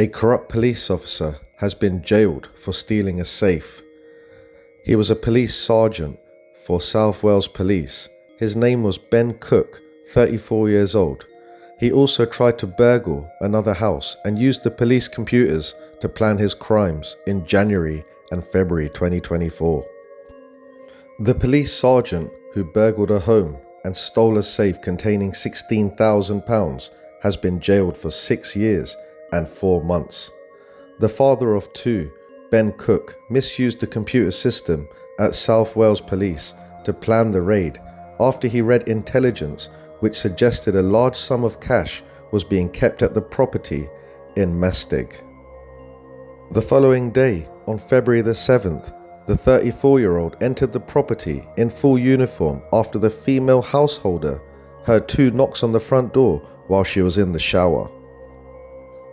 A corrupt police officer has been jailed for stealing a safe. He was a police sergeant for South Wales Police. His name was Ben Cooke, 34 years old. He also tried to burgle another house and used the police computers to plan his crimes in January and February 2024. The police sergeant who burgled a home and stole a safe containing £16,000 has been jailed for 6 years and 4 months. The father of two, Ben Cooke, misused the computer system at South Wales Police to plan the raid after he read intelligence which suggested a large sum of cash was being kept at the property in Mastig. The following day, on February the 7th, the 34-year-old entered the property in full uniform after the female householder heard 2 knocks on the front door while she was in the shower.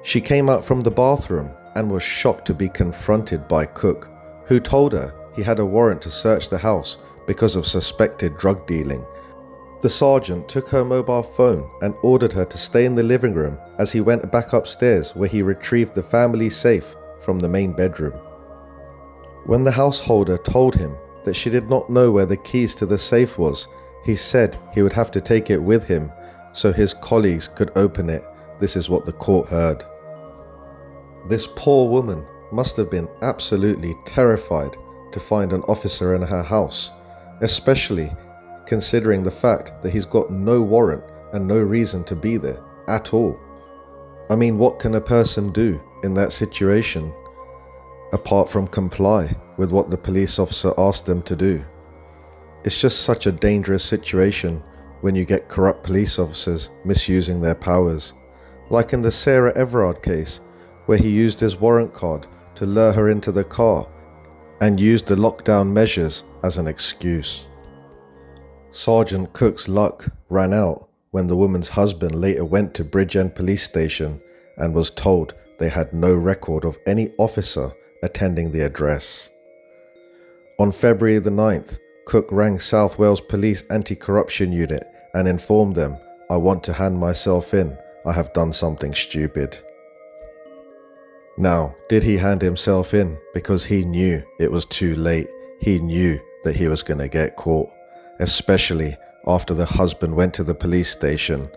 She came out from the bathroom and was shocked to be confronted by Cooke, who told her he had a warrant to search the house because of suspected drug dealing. The sergeant took her mobile phone and ordered her to stay in the living room as he went back upstairs, where he retrieved the family safe from the main bedroom. When the householder told him that she did not know where the keys to the safe was, he said he would have to take it with him so his colleagues could open it. This is what the court heard. This poor woman must have been absolutely terrified to find an officer in her house, especially considering the fact that he's got no warrant and no reason to be there at all. I mean, what can a person do in that situation apart from comply with what the police officer asked them to do? It's just such a dangerous situation when you get corrupt police officers misusing their powers, like in the Sarah Everard case, where he used his warrant card to lure her into the car and used the lockdown measures as an excuse. Sergeant Cooke's luck ran out when the woman's husband later went to Bridgend Police Station and was told they had no record of any officer attending the address. On February the 9th, Cooke rang South Wales Police Anti-Corruption Unit and informed them, "I want to hand myself in. I have done something stupid." Now, did he hand himself in because he knew it was too late? He knew that he was going to get caught, especially after the husband went to the police station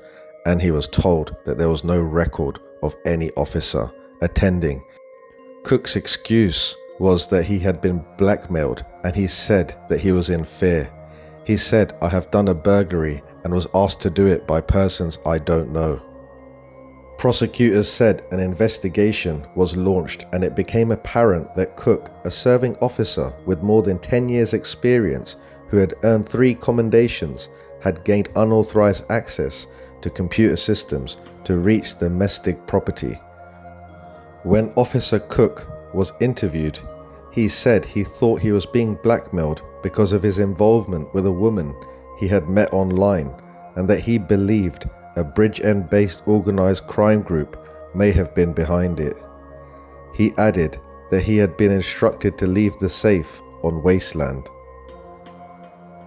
and he was told that there was no record of any officer attending. Cooke's excuse was that he had been blackmailed, and he said that he was in fear. He said, "I have done a burglary and was asked to do it by persons I don't know." Prosecutors said an investigation was launched, and it became apparent that Cooke, a serving officer with more than 10 years experience who had earned 3 commendations, had gained unauthorized access to computer systems to reach the Mastig property. When Officer Cooke was interviewed, he said he thought he was being blackmailed because of his involvement with a woman he had met online, and that he believed a Bridgend-based organized crime group may have been behind it. He added that he had been instructed to leave the safe on Wasteland.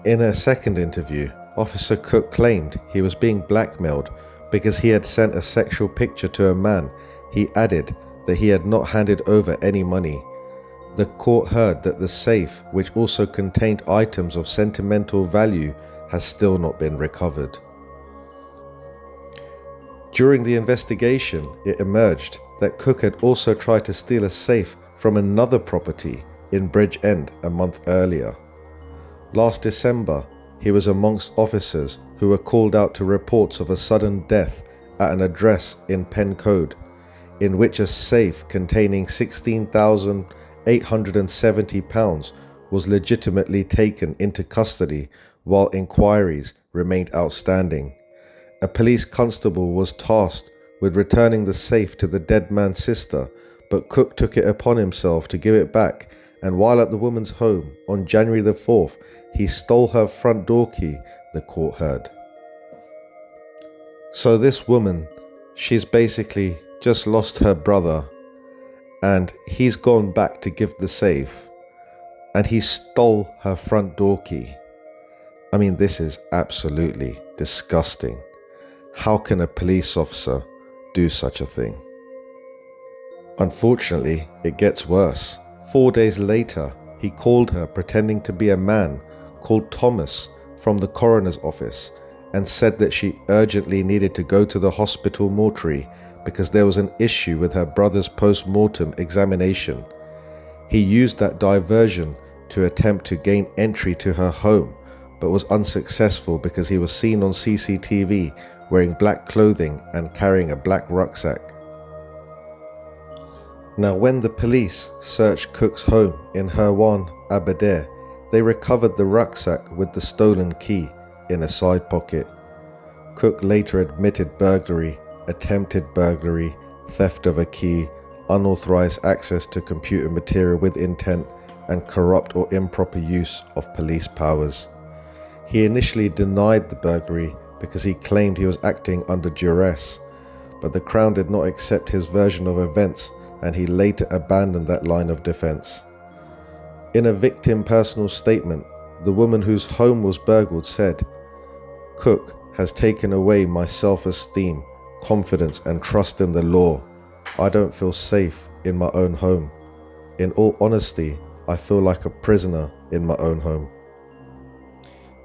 In a second interview, Officer Cooke claimed he was being blackmailed because he had sent a sexual picture to a man. He added that he had not handed over any money. The court heard that the safe, which also contained items of sentimental value, has still not been recovered. During the investigation, it emerged that Cooke had also tried to steal a safe from another property in Bridgend a month earlier. Last December, he was amongst officers who were called out to reports of a sudden death at an address in Pencode, in which a safe containing £16,870 was legitimately taken into custody while inquiries remained outstanding. A police constable was tasked with returning the safe to the dead man's sister, but Cooke took it upon himself to give it back, and while at the woman's home on January the 4th, he stole her front door key, the court heard. So this woman, she's basically just lost her brother, and he's gone back to give the safe, and he stole her front door key. I mean, this is absolutely disgusting. How can a police officer do such a thing? Unfortunately, it gets worse. 4 days later, he called her pretending to be a man called Thomas from the coroner's office and said that she urgently needed to go to the hospital mortuary because there was an issue with her brother's post-mortem examination. He used that diversion to attempt to gain entry to her home, but was unsuccessful because he was seen on CCTV wearing black clothing and carrying a black rucksack. Now, when the police searched Cooke's home in Hirwan, Aberdare, they recovered the rucksack with the stolen key in a side pocket. Cooke later admitted burglary, attempted burglary, theft of a key, unauthorized access to computer material with intent, and corrupt or improper use of police powers. He initially denied the burglary because he claimed he was acting under duress, but the Crown did not accept his version of events and he later abandoned that line of defense. In a victim personal statement, the woman whose home was burgled said, "Cooke has taken away my self-esteem, confidence and trust in the law. I don't feel safe in my own home. In all honesty, I feel like a prisoner in my own home."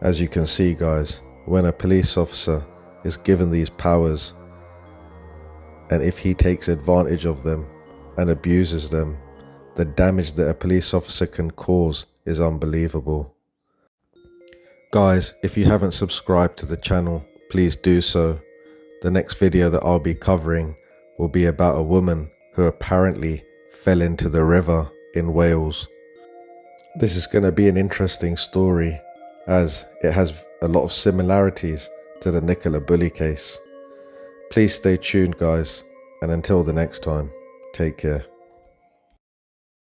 As you can see, guys, when a police officer is given these powers, and if he takes advantage of them and abuses them, the damage that a police officer can cause is unbelievable. Guys, if you haven't subscribed to the channel, please do so. The next video that I'll be covering will be about a woman who apparently fell into the river in Wales. This is going to be an interesting story as it has a lot of similarities to the Nicola Bulley case. Please stay tuned, guys, and until the next time, take care.